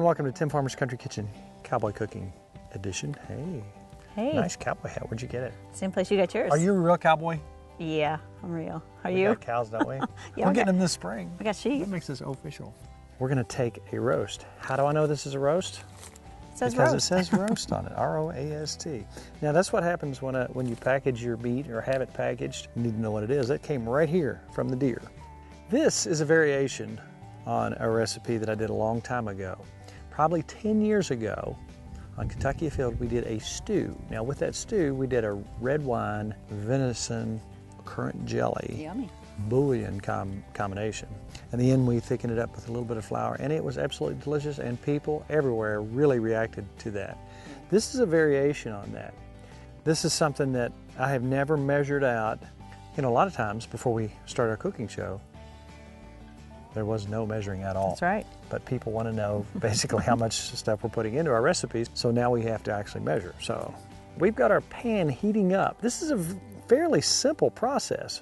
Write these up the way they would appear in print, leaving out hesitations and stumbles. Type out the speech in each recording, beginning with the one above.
welcome to Tim Farmer's Country Kitchen, Cowboy Cooking Edition. Hey. Hey. Nice cowboy hat. Where'd you get it? Same place you got yours. Are you a real cowboy? Yeah, I'm real. Are We you? got cows, don't we? Yeah, We're getting them this spring. I got sheep. That makes this official. We're gonna take a roast. How do I know this is a roast? It says Because roast. it says roast on it, R-O-A-S-T. Now that's what happens when you package your meat or have it packaged. You need to know what it is. It came right here from the deer. This is a variation on a recipe that I did a long time ago. Probably 10 years ago on Kentucky Field we did a stew. Now with that stew we did a red wine, venison, currant jelly, Yummy. bouillon combination. In the end we thickened it up with a little bit of flour and it was absolutely delicious and people everywhere really reacted to that. This is a variation on that. This is something that I have never measured out. You know, a lot of times before we start our cooking show there was no measuring at all. That's right. But people want to know basically how much stuff we're putting into our recipes, so now we have to actually measure. So we've got our pan heating up. This is a fairly simple process.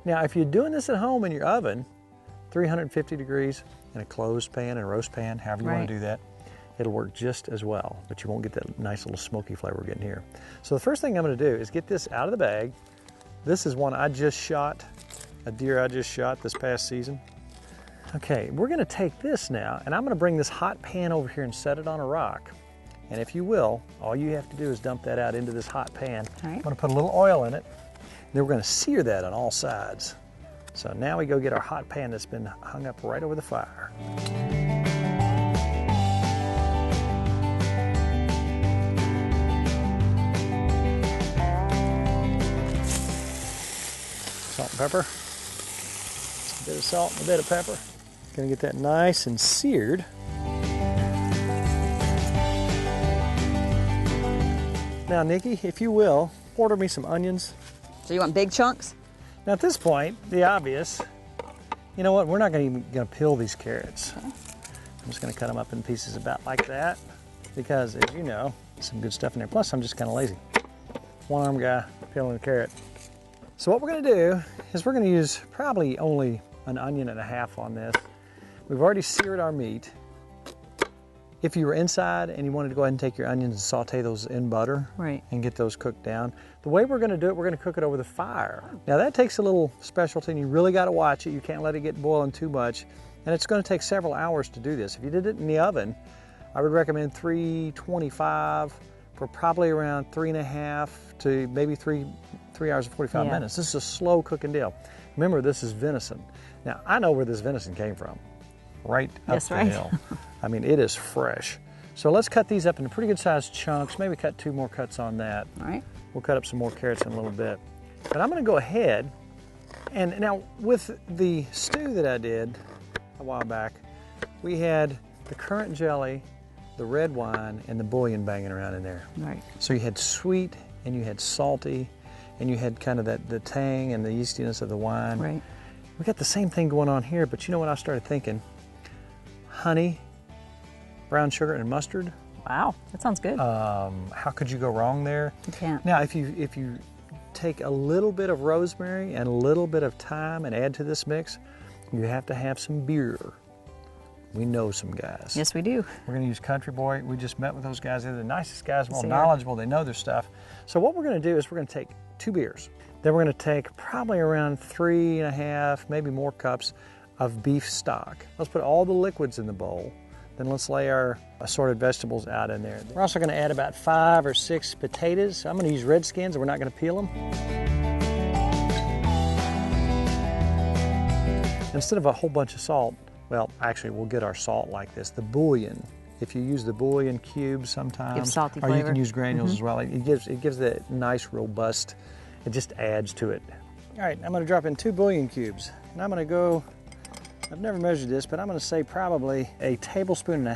Now if you're doing this at home in your oven, 350 degrees in a closed pan and roast pan, however you want to do that, it'll work just as well, but you won't get that nice little smoky flavor we're getting here. So the first thing I'm going to do is get this out of the bag. This is one I just shot, a deer I just shot this past season. Okay, we're gonna take this now, and I'm gonna bring this hot pan over here and set it on a rock. And if you will, all you have to do is dump that out into this hot pan. All right. I'm gonna put a little oil in it. Then we're gonna sear that on all sides. So now we go get our hot pan that's been hung up right over the fire. Salt and pepper. A bit of salt and a bit of pepper. Gonna get that nice and seared. Now, Nikki, if you will, order me some onions. So you want big chunks? Now, at this point, the obvious, you know what? We're not gonna peel these carrots. Okay. I'm just gonna cut them up in pieces about like that, because as you know, some good stuff in there. Plus, I'm just kind of lazy. One-arm guy peeling a carrot. So what we're gonna do is we're gonna use probably only an onion and a half on this. We've already seared our meat. If you were inside and you wanted to go ahead and take your onions and saute those in butter and get those cooked down, the way we're gonna do it, we're gonna cook it over the fire. Now that takes a little specialty and you really gotta watch it. You can't let it get boiling too much. And it's gonna take several hours to do this. If you did it in the oven, I would recommend 325 for probably around 3.5 to maybe 3 hours and 45 minutes. This is a slow cooking deal. Remember, this is venison. Now, I know where this venison came from. Right up the hill. I mean, it is fresh. So let's cut these up in pretty good sized chunks. Maybe cut 2 more cuts on that. All right. We'll cut up some more carrots in a little bit. But I'm gonna go ahead, and now with the stew that I did a while back, we had the currant jelly, the red wine, and the bouillon banging around in there. Right. So you had sweet, and you had salty, and you had kind of the tang and the yeastiness of the wine. Right. We got the same thing going on here, but you know what I started thinking? Honey, brown sugar, and mustard. Wow, that sounds good. How could you go wrong there? You can't. Now, if you take a little bit of rosemary and a little bit of thyme and add to this mix, you have to have some beer. We know some guys. Yes, we do. We're going to use Country Boy. We just met with those guys. They're the nicest guys, more Yes, they knowledgeable. They know their stuff. So what we're going to do is we're going to take 2 beers. Then we're going to take probably around 3.5, maybe more cups of beef stock. Let's put all the liquids in the bowl. Then let's lay our assorted vegetables out in there. We're also going to add about 5 or 6 potatoes. I'm going to use red skins and we're not going to peel them. Instead of a whole bunch of salt, well, actually we'll get our salt like this. The bouillon, if you use the bouillon cubes sometimes, Gives salty or flavor. you can use granules as well. It gives that nice robust, it just adds to it. All right, I'm gonna drop in 2 bouillon cubes. And I'm gonna go, I've never measured this, but I'm gonna say probably a 1.5 tablespoons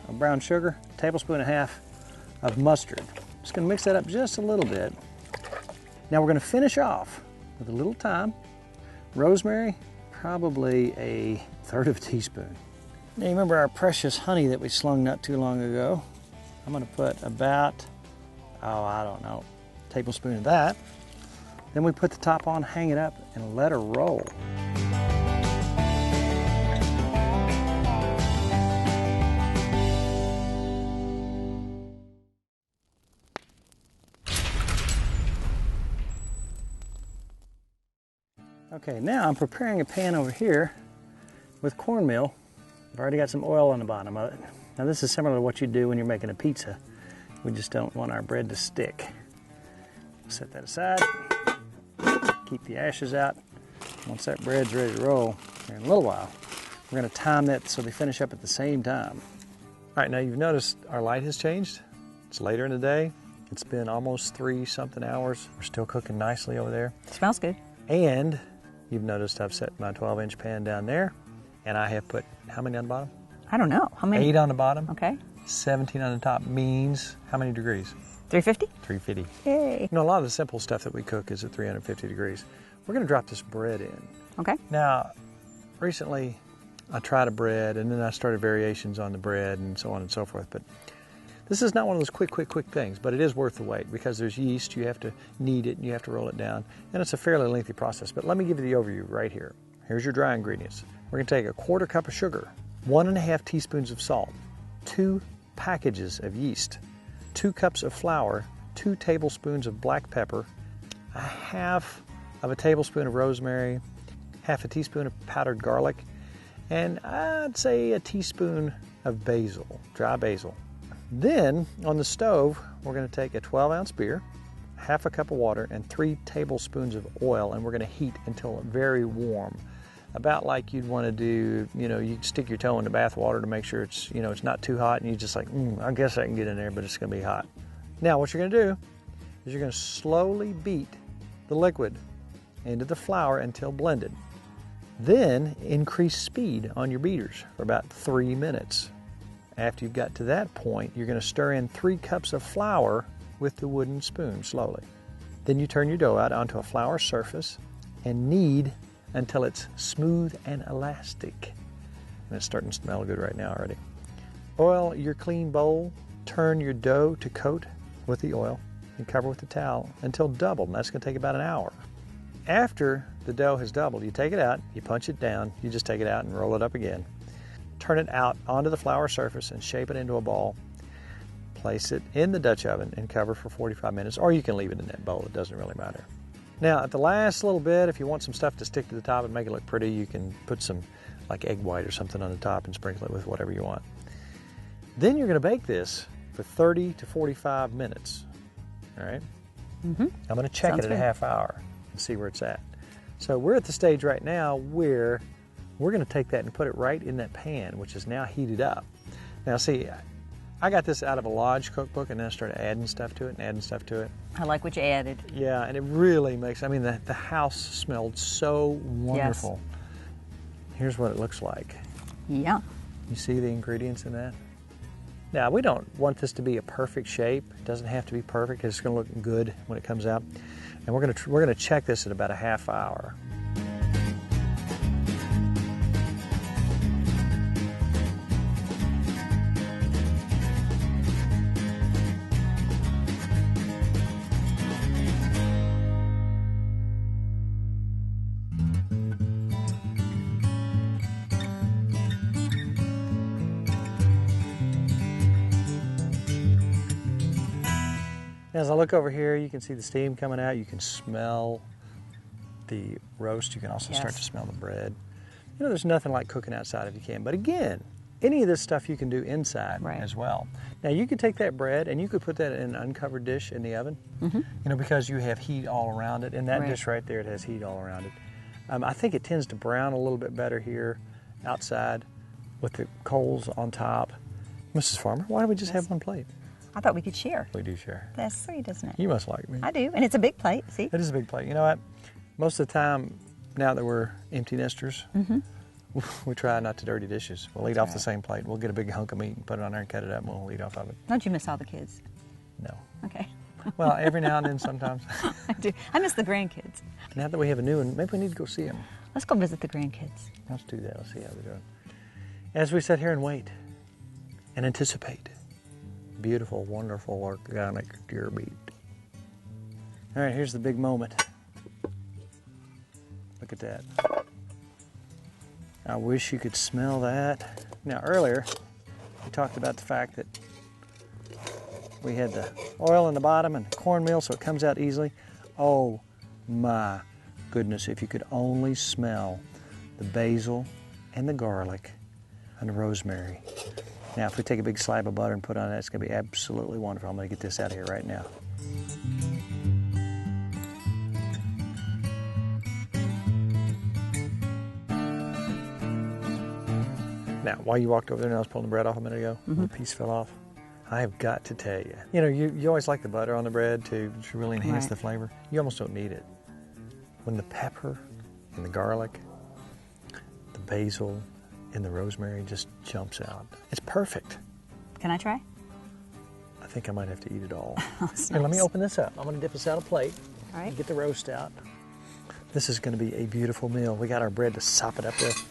of brown sugar, 1.5 tablespoons of mustard. Just gonna mix that up just a little bit. Now we're gonna finish off with a little thyme, rosemary, probably a 1/3 teaspoon. Now you remember our precious honey that we slung not too long ago. I'm gonna put about, I don't know, a tablespoon of that. Then we put the top on, hang it up, and let her roll. Okay, now I'm preparing a pan over here with cornmeal. I've already got some oil on the bottom of it. Now this is similar to what you do when you're making a pizza. We just don't want our bread to stick. Set that aside. Keep the ashes out. Once that bread's ready to roll, in a little while, we're going to time that so they finish up at the same time. All right, now you've noticed our light has changed. It's later in the day. It's been almost 3-something hours. We're still cooking nicely over there. Smells good. And you've noticed I've set my 12-inch pan down there, and I have put how many on the bottom? I don't know. How many? 8 on the bottom. Okay. 17 on the top means how many degrees? 350? 350. Yay. You know, a lot of the simple stuff that we cook is at 350 degrees. We're going to drop this bread in. Okay. Now, recently I tried a bread, and then I started variations on the bread and so on and so forth. But this is not one of those quick things, but it is worth the wait because there's yeast. You have to knead it, and you have to roll it down, and it's a fairly lengthy process. But let me give you the overview right here. Here's your dry ingredients. We're going to take a 1/4 cup of sugar, 1½ teaspoons of salt, 2 packages of yeast, 2 cups of flour, 2 tablespoons of black pepper, 1/2 of a tablespoon of rosemary, 1/2 teaspoon of powdered garlic, and I'd say a teaspoon of basil, dry basil. Then on the stove, we're going to take a 12-ounce beer, 1/2 cup of water, and 3 tablespoons of oil, and we're going to heat until very warm. About like you'd want to do, you stick your toe in the bath water to make sure it's, it's not too hot, and you just like, I guess I can get in there, but it's going to be hot. Now what you're going to do is you're going to slowly beat the liquid into the flour until blended. Then increase speed on your beaters for about 3 minutes. After you've got to that point, you're going to stir in 3 cups of flour with the wooden spoon slowly. Then you turn your dough out onto a flour surface and knead until it's smooth and elastic. And it's starting to smell good right now already. Oil your clean bowl, turn your dough to coat with the oil, and cover with the towel until doubled, and that's going to take about an hour. After the dough has doubled, you take it out, you punch it down, you just take it out and roll it up again. Turn it out onto the flour surface and shape it into a ball. Place it in the Dutch oven and cover for 45 minutes, or you can leave it in that bowl, it doesn't really matter. Now at the last little bit, if you want some stuff to stick to the top and make it look pretty, you can put some like egg white or something on the top and sprinkle it with whatever you want. Then you're going to bake this for 30 to 45 minutes. All right? Mm-hmm. I'm going to check it at a half hour and see where it's at. So we're at the stage right now where we're going to take that and put it right in that pan, which is now heated up. Now see, I got this out of a Lodge cookbook, and then I started adding stuff to it. I like what you added. Yeah, and it really makes, the house smelled so wonderful. Yes. Here's what it looks like. Yeah. You see the ingredients in that? Now, we don't want this to be a perfect shape. It doesn't have to be perfect. It's going to look good when it comes out. And we're going to check this at about a half hour. As I look over here, you can see the steam coming out. You can smell the roast. You can also start to smell the bread. There's nothing like cooking outside if you can. But again, any of this stuff you can do inside as well. Now, you could take that bread and you could put that in an uncovered dish in the oven, because you have heat all around it. In that dish right there, it has heat all around it. I think it tends to brown a little bit better here outside with the coals on top. Mrs. Farmer, why don't we just have one plate? I thought we could share. We do share. That's sweet, isn't it? You must like me. I do, and it's a big plate, see? It is a big plate. You know what? Most of the time, now that we're empty nesters, we try not to dirty dishes. We'll eat off the same plate. We'll get a big hunk of meat and put it on there and cut it up, and we'll eat off of it. Don't you miss all the kids? No. Okay. Well, every now and then sometimes. I do. I miss the grandkids. Now that we have a new one, maybe we need to go see them. Let's go visit the grandkids. Let's do that. Let's see how they're doing. As we sit here and wait and anticipate beautiful, wonderful, organic deer meat. All right, here's the big moment. Look at that. I wish you could smell that. Now, earlier, we talked about the fact that we had the oil in the bottom and cornmeal, so it comes out easily. Oh my goodness, if you could only smell the basil and the garlic and the rosemary. Now, if we take a big slab of butter and put on it, it's going to be absolutely wonderful. I'm going to get this out of here right now. Now, while you walked over there and I was pulling the bread off a minute ago, the piece fell off. I have got to tell you, you always like the butter on the bread to really enhance the flavor. You almost don't need it. When the pepper and the garlic, the basil and the rosemary just jumps out. It's perfect. Can I try? I think I might have to eat it all. That's Here, let me nice. open this up. I'm going to dip this out a plate. All right. Get the roast out. This is going to be a beautiful meal. We got our bread to sop it up with.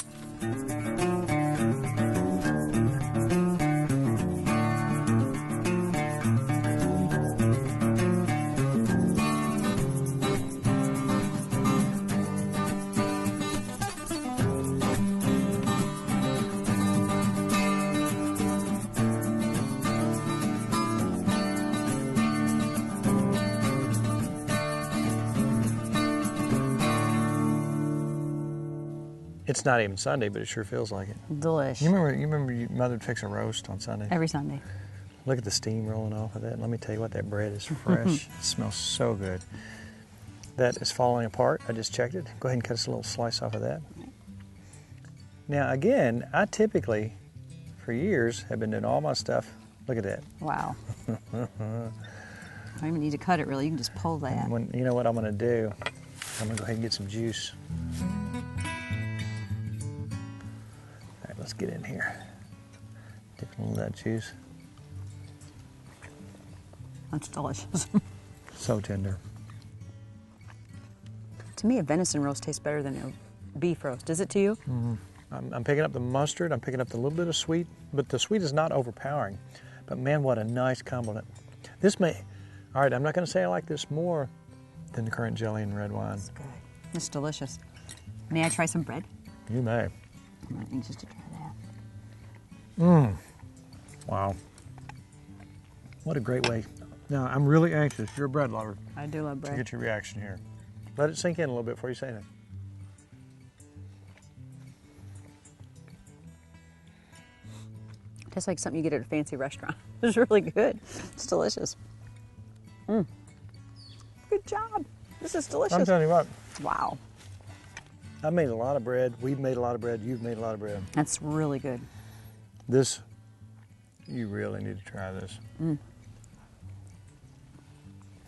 It's not even Sunday, but it sure feels like it. Delish. You remember your mother would fix a roast on Sunday? Every Sunday. Look at the steam rolling off of that. Let me tell you what, that bread is fresh. It smells so good. That is falling apart. I just checked it. Go ahead and cut us a little slice off of that. Now, again, I typically, for years, have been doing all my stuff. Look at that. Wow. I don't even need to cut it really. You can just pull that. You know what I'm going to do? I'm going to go ahead and get some juice. All right, let's get in here. Dip a little of that juice. That's delicious. So tender. To me, a venison roast tastes better than a beef roast. Is it to you? Mm-hmm. I'm picking up the mustard. I'm picking up a little bit of sweet, but the sweet is not overpowering. But man, what a nice compliment. All right, I'm not going to say I like this more than the currant jelly and red wine. It's good. It's delicious. May I try some bread? You may. I'm anxious to try that. Wow. What a great way. Now, I'm really anxious. You're a bread lover. I do love To bread. get your reaction here. Let it sink in a little bit before you say anything. Tastes like something you get at a fancy restaurant. It's really good. It's delicious. Good job. This is delicious. I'm telling you what, Wow. I've made a lot of bread. We've made a lot of bread. You've made a lot of bread. That's really good. This, you really need to try this. When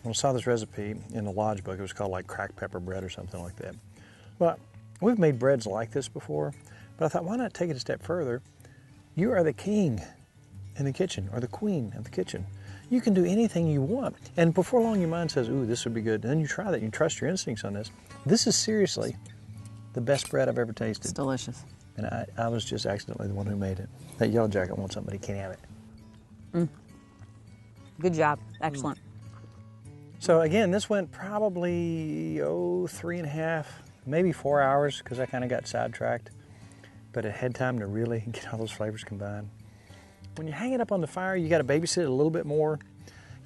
I saw this recipe in the Lodge book, it was called like cracked pepper bread or something like that. Well, we've made breads like this before, but I thought, why not take it a step further? You are the king in the kitchen, or the queen of the kitchen. You can do anything you want. And before long, your mind says, ooh, this would be good. And then you try that, and you trust your instincts on this. This is seriously the best bread I've ever tasted. It's delicious. And I was just accidentally the one who made it. That Yellow Jacket wants something, but he can't have it. Good job. Excellent. So again, this went probably, 3.5, maybe 4 hours, because I kind of got sidetracked. But it had time to really get all those flavors combined. When you hang it up on the fire, you got to babysit it a little bit more.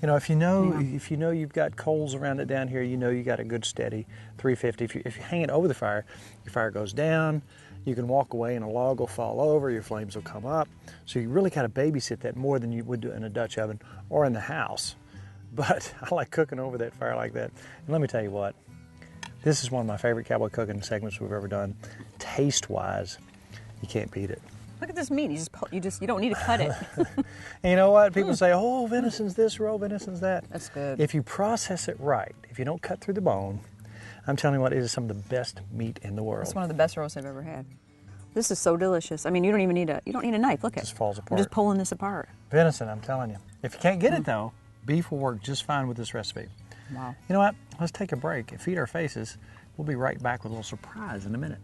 If you know you've got coals around it down here, you know you got a good steady 350. If you hang it over the fire, your fire goes down. You can walk away and a log will fall over, your flames will come up. So you really kind of babysit that more than you would do in a Dutch oven or in the house. But I like cooking over that fire like that. And let me tell you what, this is one of my favorite cowboy cooking segments we've ever done. Taste-wise, you can't beat it. Look at this meat. You don't need to cut it. And you know what? People say, oh, venison's this or oh, venison's that. That's good. If you process it right, if you don't cut through the bone, I'm telling you what, it is some of the best meat in the world. It's one of the best roasts I've ever had. This is so delicious. I mean, you don't need a knife. Look at it. Just falls I'm apart. just pulling this apart. Venison, I'm telling you. If you can't get it though, beef will work just fine with this recipe. Wow. You know what? Let's take a break and feed our faces. We'll be right back with a little surprise in a minute.